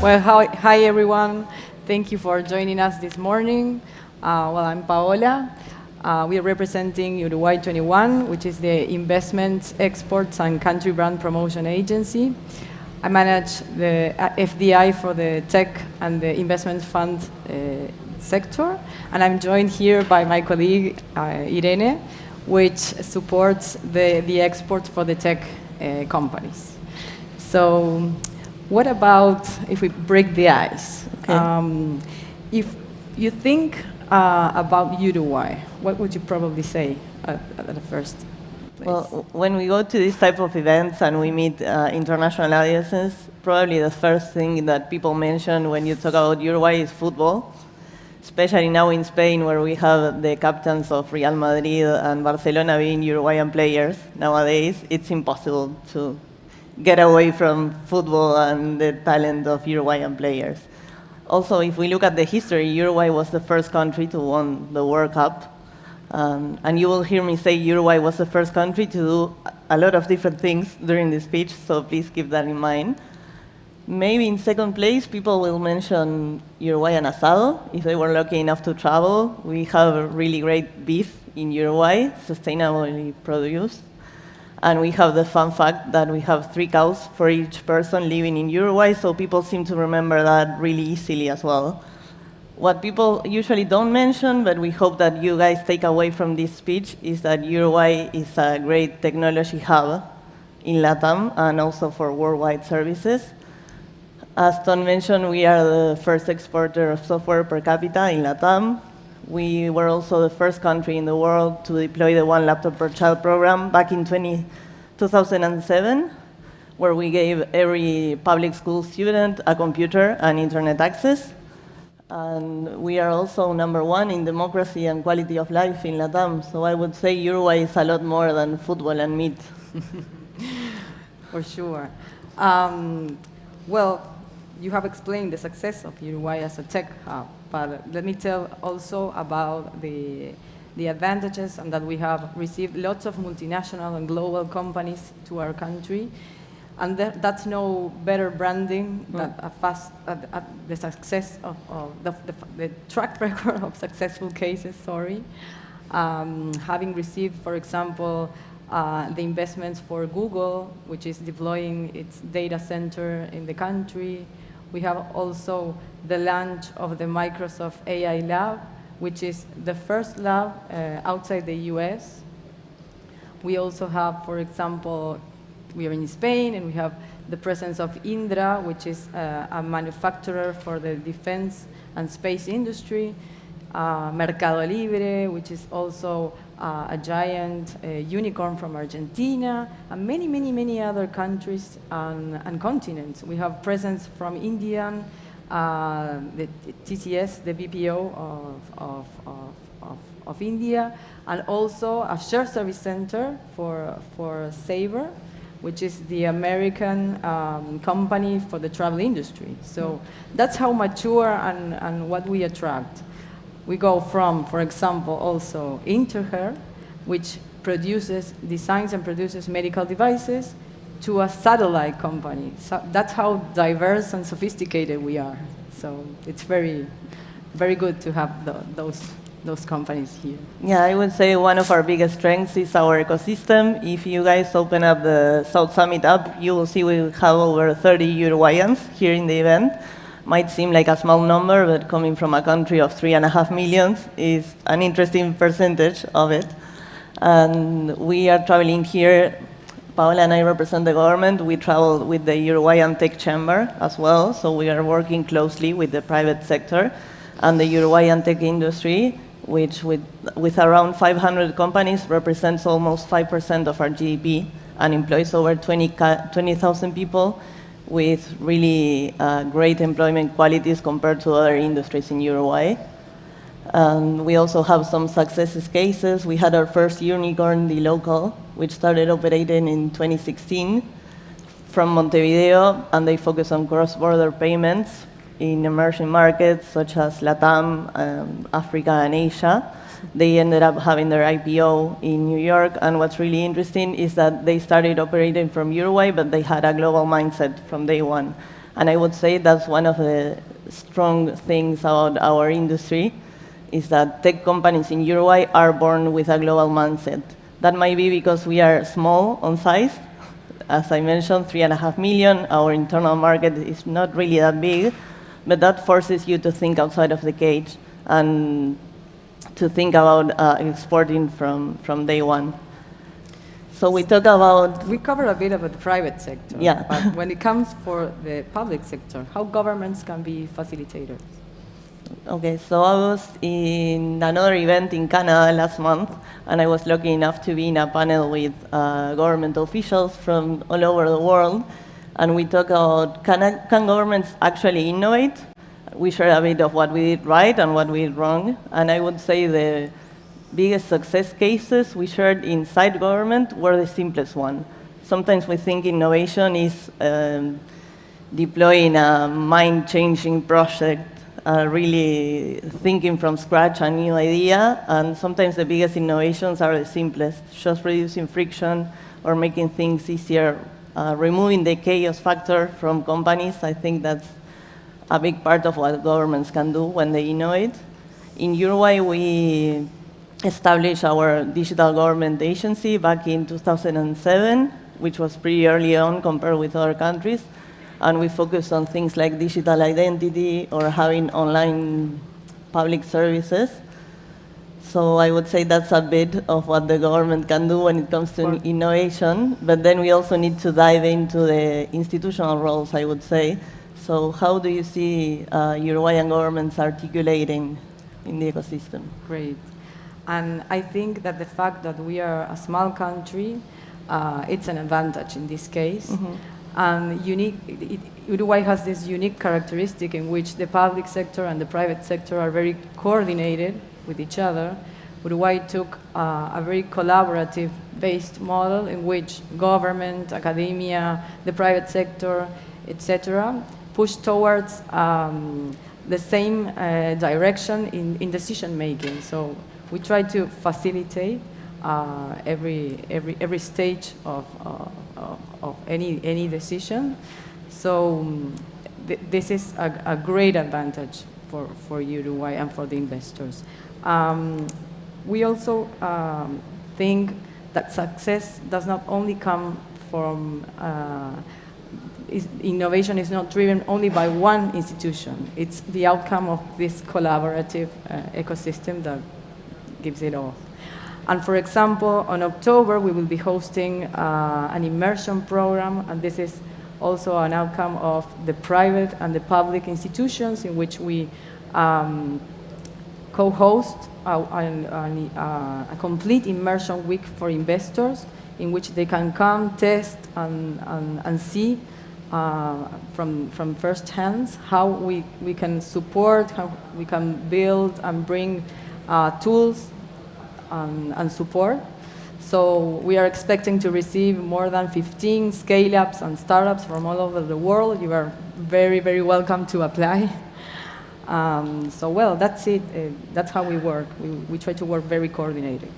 Well, hi everyone. Thank you for joining us this morning. I'm Paola. We are representing Uruguay 21, which is the Investment, Exports, and Country Brand Promotion Agency. I manage the FDI for the tech and the investment fund sector, and I'm joined here by my colleague Irene, which supports the export for the tech companies. So what about if we break the ice? Okay. If you think about Uruguay, what would you probably say at the first place? Well, when we go to these type of events and we meet international audiences, probably the first thing that people mention when you talk about Uruguay is football, especially now in Spain, where we have the captains of Real Madrid and Barcelona being Uruguayan players nowadays. It's impossible to get away from football and the talent of Uruguayan players. Also, if we look at the history, Uruguay was the first country to win the World Cup. And you will hear me say Uruguay was the first country to do a lot of different things during the speech, so please keep that in mind. Maybe in second place, people will mention Uruguayan asado, if they were lucky enough to travel. We have really great beef in Uruguay, sustainably produced. And we have the fun fact that we have 3 cows for each person living in Uruguay, so people seem to remember that really easily as well. What people usually don't mention, but we hope that you guys take away from this speech, is that Uruguay is a great technology hub in LATAM and also for worldwide services. As Tom mentioned, we are the first exporter of software per capita in LATAM. We were also the first country in the world to deploy the One Laptop per Child program back in 2007, where we gave every public school student a computer and internet access. And we are also #1 in democracy and quality of life in LATAM. So I would say Uruguay is a lot more than football and meat. For sure. You have explained the success of Uruguay as a tech hub, but let me tell also about the advantages and that we have received lots of multinational and global companies to our country. And that's no better branding than the success of the track record of successful cases, having received, for example, the investments for Google, which is deploying its data center in the country. We have also the launch of the Microsoft AI Lab, which is the first lab outside the US. We also have, for example, we are in Spain, and we have the presence of Indra, which is a manufacturer for the defense and space industry. Mercado Libre, which is also a giant unicorn from Argentina, and many, many, many other countries and continents. We have presence from India, the TCS, the BPO of India, and also a shared service center for Sabre, which is the American company for the travel industry. So that's how mature and what we attract. We go from, for example, also Interher, which designs and produces medical devices, to a satellite company. So that's how diverse and sophisticated we are. So it's very, very good to have those companies here. Yeah, I would say one of our biggest strengths is our ecosystem. If you guys open up the South Summit app, you will see we have over 30 Uruguayans here in the event. Might seem like a small number, but coming from a country of 3.5 million is an interesting percentage of it. And we are traveling here. Paola and I represent the government. We travel with the Uruguayan Tech Chamber as well, so we are working closely with the private sector and the Uruguayan tech industry, which with around 500 companies represents almost 5% of our GDP and employs over 20,000 people, with really great employment qualities compared to other industries in Uruguay. We also have some success cases. We had our first unicorn, the local, which started operating in 2016 from Montevideo, and they focus on cross-border payments in emerging markets such as LATAM, Africa, and Asia. They ended up having their IPO in New York, and what's really interesting is that they started operating from Uruguay, but they had a global mindset from day one. And I would say that's one of the strong things about our industry, is that tech companies in Uruguay are born with a global mindset. That might be because we are small on size. As I mentioned, 3.5 million. Our internal market is not really that big, but that forces you to think outside of the cage and to think about exporting from day one. So we talk about... We cover a bit about the private sector. Yeah. But when it comes for the public sector, how governments can be facilitators? Okay, so I was in another event in Canada last month, and I was lucky enough to be in a panel with government officials from all over the world, and we talked about can governments actually innovate? We shared a bit of what we did right and what we did wrong, and I would say the biggest success cases we shared inside government were the simplest one. Sometimes we think innovation is deploying a mind-changing project, really thinking from scratch a new idea, and sometimes the biggest innovations are the simplest, just reducing friction or making things easier, removing the chaos factor from companies. I think that's a big part of what governments can do when they innovate. In Uruguay, we established our digital government agency back in 2007, which was pretty early on compared with other countries. And we focus on things like digital identity or having online public services. So I would say that's a bit of what the government can do when it comes to innovation. But then we also need to dive into the institutional roles, I would say. So how do you see Uruguayan governments articulating in the ecosystem? Great. And I think that the fact that we are a small country, it's an advantage in this case. Mm-hmm. And Uruguay has this unique characteristic in which the public sector and the private sector are very coordinated with each other. Uruguay took a very collaborative-based model in which government, academia, the private sector, etc., push towards the same direction in decision-making. So we try to facilitate every stage of any decision. So this is a great advantage for Uruguay and for the investors. We also think that success does not only come from innovation is not driven only by one institution. It's the outcome of this collaborative ecosystem that gives it all. And for example, on October, we will be hosting an immersion program, and this is also an outcome of the private and the public institutions in which we co-host a complete immersion week for investors in which they can come, test, and see from first hands how we can support, how we can build and bring tools and support. So we are expecting to receive more than 15 scale-ups and startups from all over the world. You are very, very welcome to apply. So well, that's it. That's how we work. We try to work very coordinated.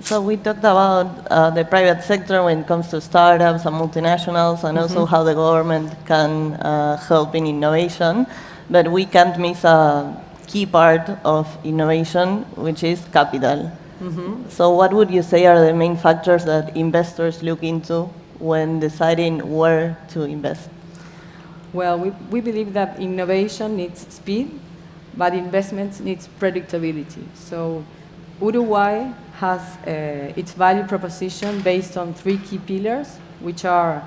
So we talked about the private sector when it comes to startups and multinationals, and also how the government can help in innovation. But we can't miss a key part of innovation, which is capital. So what would you say are the main factors that investors look into when deciding where to invest? Well, we believe that innovation needs speed, but investments needs predictability. So Uruguay has its value proposition based on 3 key pillars, which are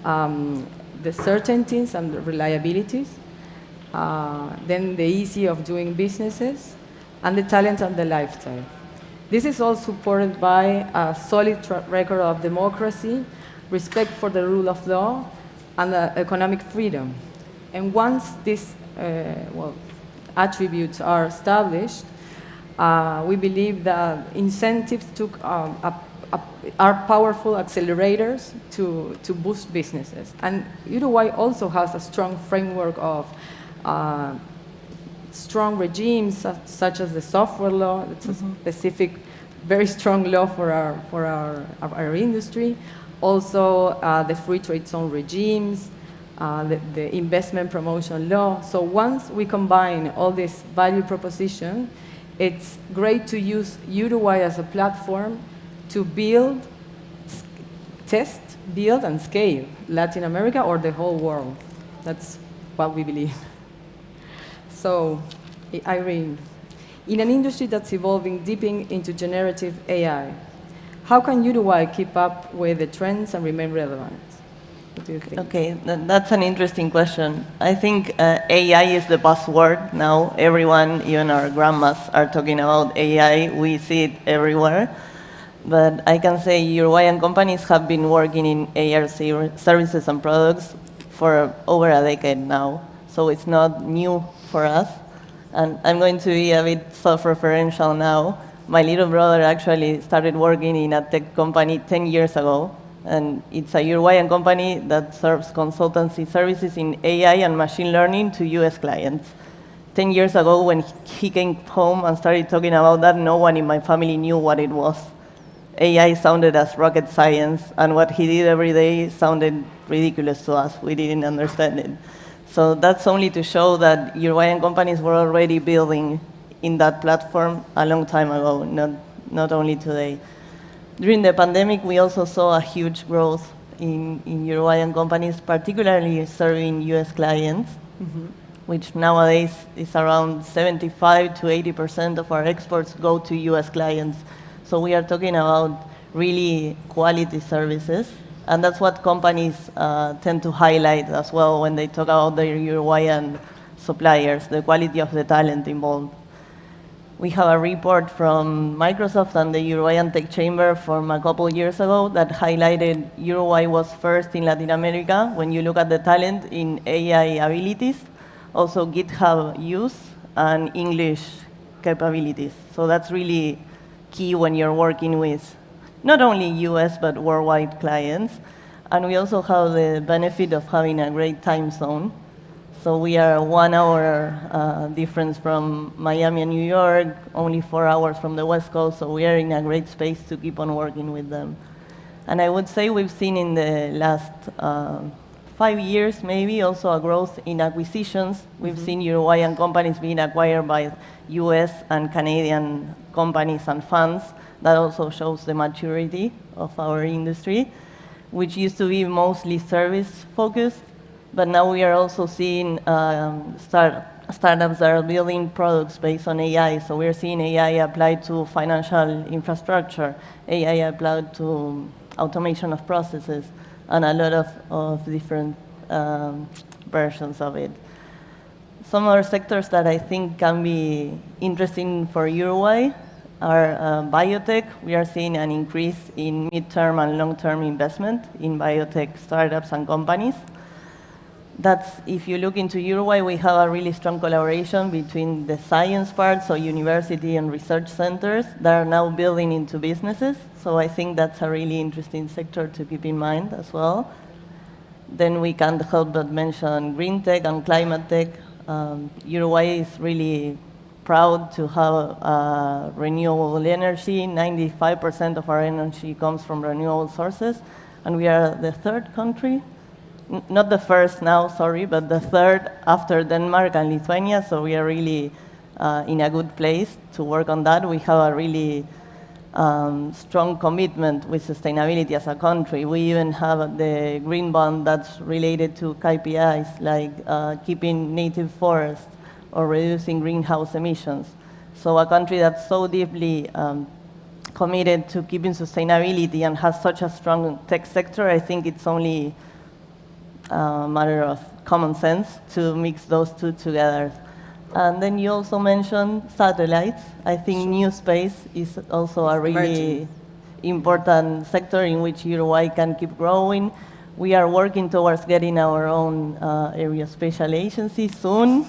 the certainties and the reliabilities, then the easy of doing businesses, and the talent and the lifestyle. This is all supported by a solid track record of democracy, respect for the rule of law, and economic freedom. And once these attributes are established, we believe that incentives are powerful accelerators to boost businesses. And Uruguay also has a strong framework of strong regimes such as the software law. It's a specific, very strong law for our industry. Also, the free trade zone regimes, the investment promotion law. So once we combine all this value proposition, it's great to use Uruguay as a platform to build, test, build, and scale Latin America or the whole world. That's what we believe. So, Irene, in an industry that's evolving deep into generative AI, how can Uruguay keep up with the trends and remain relevant? What do you think? Okay, that's an interesting question. I think AI is the buzzword now. Everyone, even our grandmas, are talking about AI. We see it everywhere. But I can say Uruguayan companies have been working in AI services and products for over a decade now. So it's not new for us. And I'm going to be a bit self-referential now. My little brother actually started working in a tech company 10 years ago. And it's a Uruguayan company that serves consultancy services in AI and machine learning to US clients. 10 years ago, when he came home and started talking about that, no one in my family knew what it was. AI sounded as rocket science, and what he did every day sounded ridiculous to us. We didn't understand it. So that's only to show that Uruguayan companies were already building in that platform a long time ago, not only today. During the pandemic, we also saw a huge growth in Uruguayan companies, particularly serving US clients, which nowadays is around 75 to 80% of our exports go to US clients. So we are talking about really quality services. And that's what companies tend to highlight as well when they talk about their Uruguayan suppliers, the quality of the talent involved. We have a report from Microsoft and the Uruguayan Tech Chamber from a couple years ago that highlighted Uruguay was first in Latin America when you look at the talent in AI abilities, also GitHub use, and English capabilities. So that's really key when you're working with not only US but worldwide clients. And we also have the benefit of having a great time zone. So we are 1 hour difference from Miami and New York, only 4 hours from the West Coast, so we are in a great space to keep on working with them. And I would say we've seen in the last 5 years maybe also a growth in acquisitions. We've seen Uruguayan companies being acquired by US and Canadian companies and funds. That also shows the maturity of our industry, which used to be mostly service-focused. But now we are also seeing startups that are building products based on AI. So we're seeing AI applied to financial infrastructure, AI applied to automation of processes, and a lot of different versions of it. Some other sectors that I think can be interesting for Uruguay are biotech. We are seeing an increase in midterm and long-term investment in biotech startups and companies. That's, if you look into Uruguay, we have a really strong collaboration between the science part, so university and research centers that are now building into businesses. So I think that's a really interesting sector to keep in mind as well. Then we can't help but mention green tech and climate tech. Uruguay is really proud to have renewable energy. 95% of our energy comes from renewable sources, and we are the third country. Not the first now, sorry, but the third after Denmark and Lithuania, so we are really in a good place to work on that. We have a really strong commitment with sustainability as a country. We even have the green bond that's related to KPIs, like keeping native forests or reducing greenhouse emissions. So a country that's so deeply committed to keeping sustainability and has such a strong tech sector, I think it's only matter of common sense to mix those two together. And then you also mentioned satellites. I think new space is also a really important sector in which Uruguay can keep growing. We are working towards getting our own aerospatial agency soon.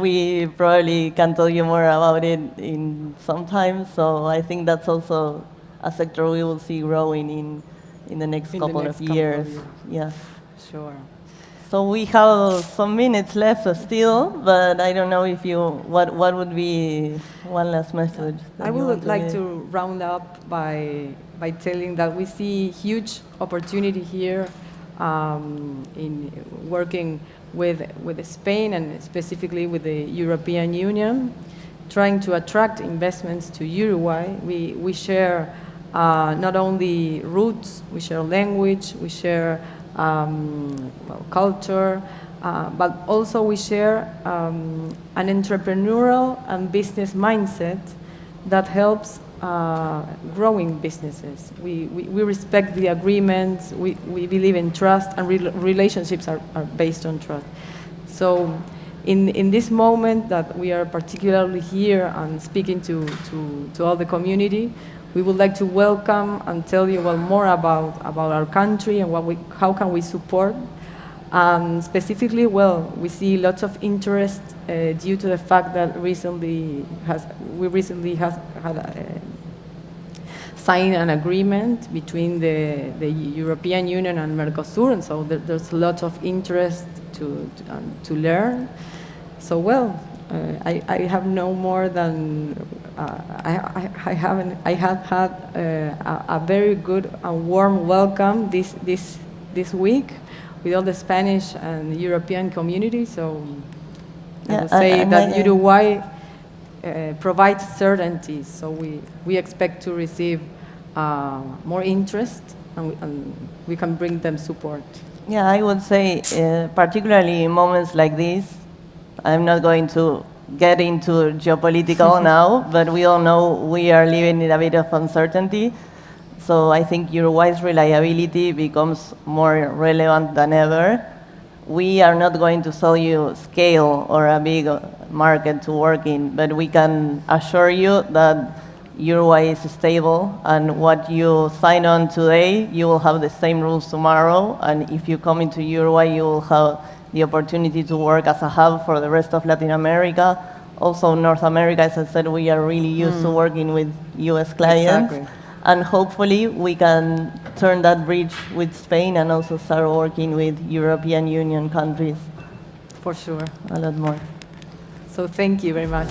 We probably can tell you more about it in some time. So I think that's also a sector we will see growing in the next couple of years. Yeah. Sure. So we have some minutes left still, but I don't know if what would be one last message? I would like to round up by telling that we see huge opportunity here in working with Spain and specifically with the European Union, trying to attract investments to Uruguay. We share not only roots, we share language, we share culture, but also we share an entrepreneurial and business mindset that helps growing businesses. We respect the agreements, we believe in trust, and relationships are based on trust. So in this moment that we are particularly here and speaking to all the community, we would like to welcome and tell you more about our country and how can we support. Specifically, we see lots of interest due to the fact that we recently had signed an agreement between the European Union and Mercosur, and so there's lots of interest to learn. So I have no more than I have had a very good and warm welcome this week with all the Spanish and European community. So I would say that Uruguay provides certainty. So we expect to receive more interest, and we can bring them support. Yeah, I would say, particularly in moments like this, I'm not going to get into geopolitical now, but we all know we are living in a bit of uncertainty. So I think Uruguay's reliability becomes more relevant than ever. We are not going to sell you scale or a big market to work in, but we can assure you that Uruguay is stable, and what you sign on today, you will have the same rules tomorrow, and if you come into Uruguay, you will have the opportunity to work as a hub for the rest of Latin America. Also, North America, as I said, we are really used to working with US clients. Exactly. And hopefully we can turn that bridge with Spain and also start working with European Union countries. For sure. A lot more. So thank you very much.